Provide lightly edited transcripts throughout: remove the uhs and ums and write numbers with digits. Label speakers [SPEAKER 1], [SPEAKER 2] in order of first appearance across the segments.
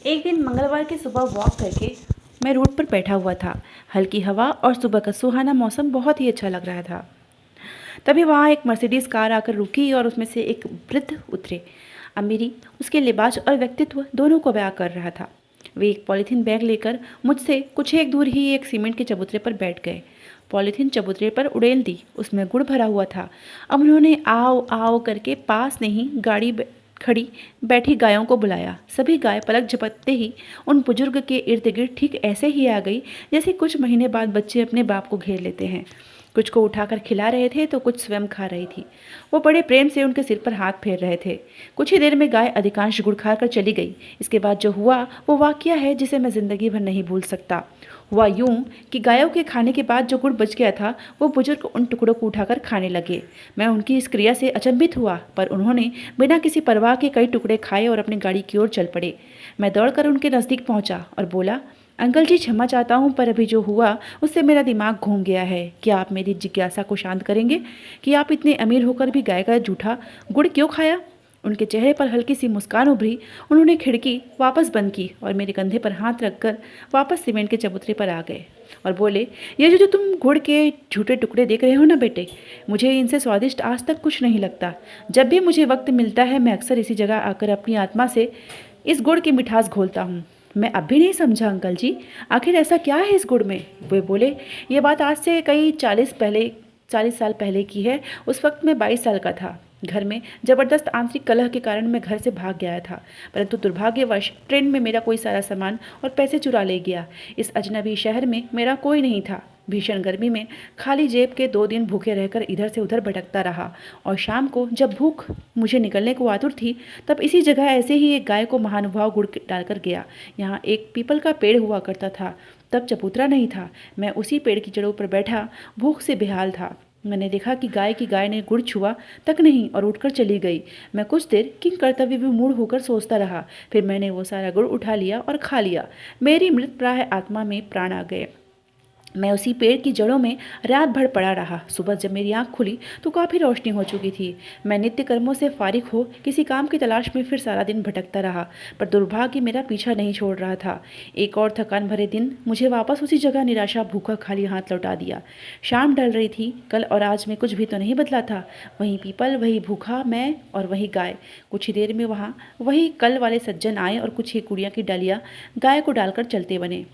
[SPEAKER 1] एक दिन मंगलवार की सुबह वॉक करके मैं रोड पर बैठा हुआ था। हल्की हवा और सुबह का सुहाना मौसम बहुत ही अच्छा लग रहा था। तभी वहाँ एक मर्सिडीज कार आकर रुकी और उसमें से एक वृद्ध उतरे। अमीरी, उसके लिबास और व्यक्तित्व दोनों को बयां कर रहा था। वे एक पॉलीथीन बैग लेकर मुझसे कुछ एक दूर ही एक सीमेंट के चबूतरे पर बैठ गए। पॉलीथीन चबूतरे पर उड़ेल दी, उसमें गुड़ भरा हुआ था। अब उन्होंने आओ आओ करके पास नहीं गाड़ी खड़ी बैठी गायों को बुलाया। सभी गाय पलक झपकते ही उन बुजुर्ग के इर्द गिर्द ठीक ऐसे ही आ गई जैसे कुछ महीने बाद बच्चे अपने बाप को घेर लेते हैं। कुछ को उठाकर खिला रहे थे तो कुछ स्वयं खा रही थी। वो बड़े प्रेम से उनके सिर पर हाथ फेर रहे थे। कुछ ही देर में गाय अधिकांश गुड़ खाकर चली गई। इसके बाद जो हुआ वो वाकया है जिसे मैं ज़िंदगी भर नहीं भूल सकता। हुआ यूं कि गायों के खाने के बाद जो गुड़ बच गया था वो बुजुर्ग उन टुकड़ों को उठाकर खाने लगे। मैं उनकी इस क्रिया से अचंभित हुआ, पर उन्होंने बिना किसी परवाह के कई टुकड़े खाए और अपनी गाड़ी की ओर चल पड़े। मैं दौड़कर उनके नज़दीक पहुंचा और बोला, अंकल जी क्षमा चाहता हूं, पर अभी जो हुआ उससे मेरा दिमाग घूम गया है। क्या आप मेरी जिज्ञासा को शांत करेंगे कि आप इतने अमीर होकर भी गाय का जूठा गुड़ क्यों खाया? उनके चेहरे पर हल्की सी मुस्कान उभरी। उन्होंने खिड़की वापस बंद की और मेरे कंधे पर हाथ रखकर वापस सीमेंट के चबूतरे पर आ गए और बोले, ये जो तुम गुड़ के झूठे टुकड़े देख रहे हो ना बेटे, मुझे इनसे स्वादिष्ट आज तक कुछ नहीं लगता। जब भी मुझे वक्त मिलता है मैं अक्सर इसी जगह आकर अपनी आत्मा से इस गुड़ की मिठास घोलता हूँ। मैं अब भी नहीं समझा अंकल जी, आखिर ऐसा क्या है इस गुड़ में? वे बोले, ये बात आज से कई 40 साल पहले की है। उस वक्त मैं 22 साल का था। घर में जबरदस्त आंतरिक कलह के कारण मैं घर से भाग गया था, परंतु दुर्भाग्यवश ट्रेन में मेरा कोई सारा सामान और पैसे चुरा ले गया। इस अजनबी शहर में मेरा कोई नहीं था। भीषण गर्मी में खाली जेब के 2 दिन भूखे रहकर इधर से उधर भटकता रहा और शाम को जब भूख मुझे निकलने को आतुर थी तब इसी जगह ऐसे ही एक गाय को महानुभाव गुड़ डालकर गया। यहाँ एक पीपल का पेड़ हुआ करता था, तब चबूतरा नहीं था। मैं उसी पेड़ की जड़ों पर बैठा भूख से बेहाल था। मैंने देखा कि गाय ने गुड़ छुआ तक नहीं और उठकर चली गई। मैं कुछ देर किंग कर्तव्य विमूढ़ होकर सोचता रहा। फिर मैंने वो सारा गुड़ उठा लिया और खा लिया। मेरी मृत प्राय आत्मा में प्राण आ गए। मैं उसी पेड़ की जड़ों में रात भर पड़ा रहा। सुबह जब मेरी आंख खुली तो काफ़ी रोशनी हो चुकी थी। मैं नित्य कर्मों से फारिग हो किसी काम की तलाश में फिर सारा दिन भटकता रहा, पर दुर्भाग्य मेरा पीछा नहीं छोड़ रहा था। एक और थकान भरे दिन मुझे वापस उसी जगह निराशा भूखा खाली हाथ लौटा दिया। शाम ढल रही थी। कल और आज में कुछ भी तो नहीं बदला था। वही पीपल, वही भूखा मैं और वही गाय। कुछ ही देर में वहाँ वही कल वाले सज्जन आए और कुछ ही कुड़िया की डालियाँ गाय को डालकर चलते बने।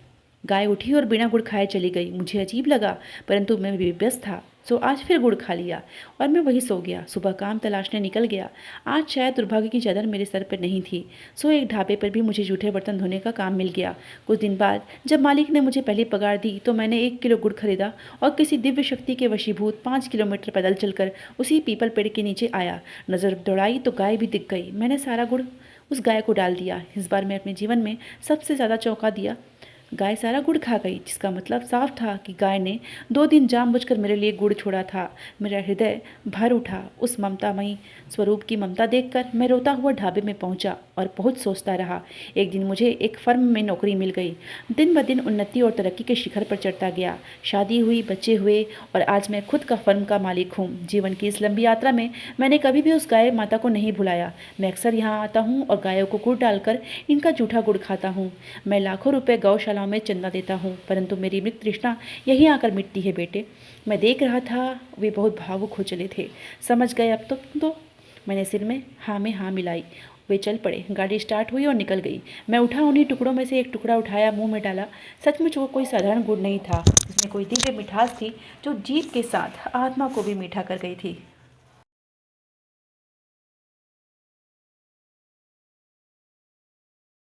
[SPEAKER 1] गाय उठी और बिना गुड़ खाए चली गई। मुझे अजीब लगा, परंतु मैं भी व्यस्त था, सो आज फिर गुड़ खा लिया और मैं वही सो गया। सुबह काम तलाशने निकल गया। आज शायद दुर्भाग्य की चादर मेरे सर पर नहीं थी, सो एक ढाबे पर भी मुझे जूठे बर्तन धोने का काम मिल गया। कुछ दिन बाद जब मालिक ने मुझे पहली पगार दी तो मैंने 1 किलो गुड़ खरीदा और किसी दिव्य शक्ति के वशीभूत 5 किलोमीटर पैदल चलकर उसी पीपल पेड़ के नीचे आया। नज़र दौड़ाई तो गाय भी दिख गई। मैंने सारा गुड़ उस गाय को डाल दिया। इस बार मैं अपने जीवन में सबसे ज़्यादा चौंका दिया। गाय सारा गुड़ खा गई, जिसका मतलब साफ था कि गाय ने 2 दिन जानबूझकर मेरे लिए गुड़ छोड़ा था। मेरा हृदय भर उठा। उस ममतामयी स्वरूप की ममता देखकर मैं रोता हुआ ढाबे में पहुंचा और बहुत सोचता रहा। एक दिन मुझे एक फर्म में नौकरी मिल गई। दिन ब दिन उन्नति और तरक्की के शिखर पर चढ़ता गया। शादी हुई, बच्चे हुए और आज मैं खुद का फर्म का मालिक हूँ। जीवन की इस लंबी यात्रा में मैंने कभी भी उस गाय माता को नहीं भुलाया। मैं अक्सर यहाँ आता हूँ और गायों को गुड़ डालकर इनका जूठा गुड़ खाता हूँ। मैं लाखों रुपए गौशाला में चंदा देता हूँ, परंतु मेरी मृत तृष्णा यहीं आकर मिटती है बेटे। मैं देख रहा था वे बहुत भावुक हो चले थे। समझ गए अब तो मैंने सिर में हाँ मिलाई। वे चल पड़े। गाड़ी स्टार्ट हुई और निकल गई। मैं उठा, उन्हीं टुकड़ों में से एक टुकड़ा उठाया, मुंह में डाला। सचमुच वो कोई साधारण गुड़ नहीं था। इसमें कोई दिव्य मिठास थी जो जीभ के साथ आत्मा को भी मीठा कर गई थी।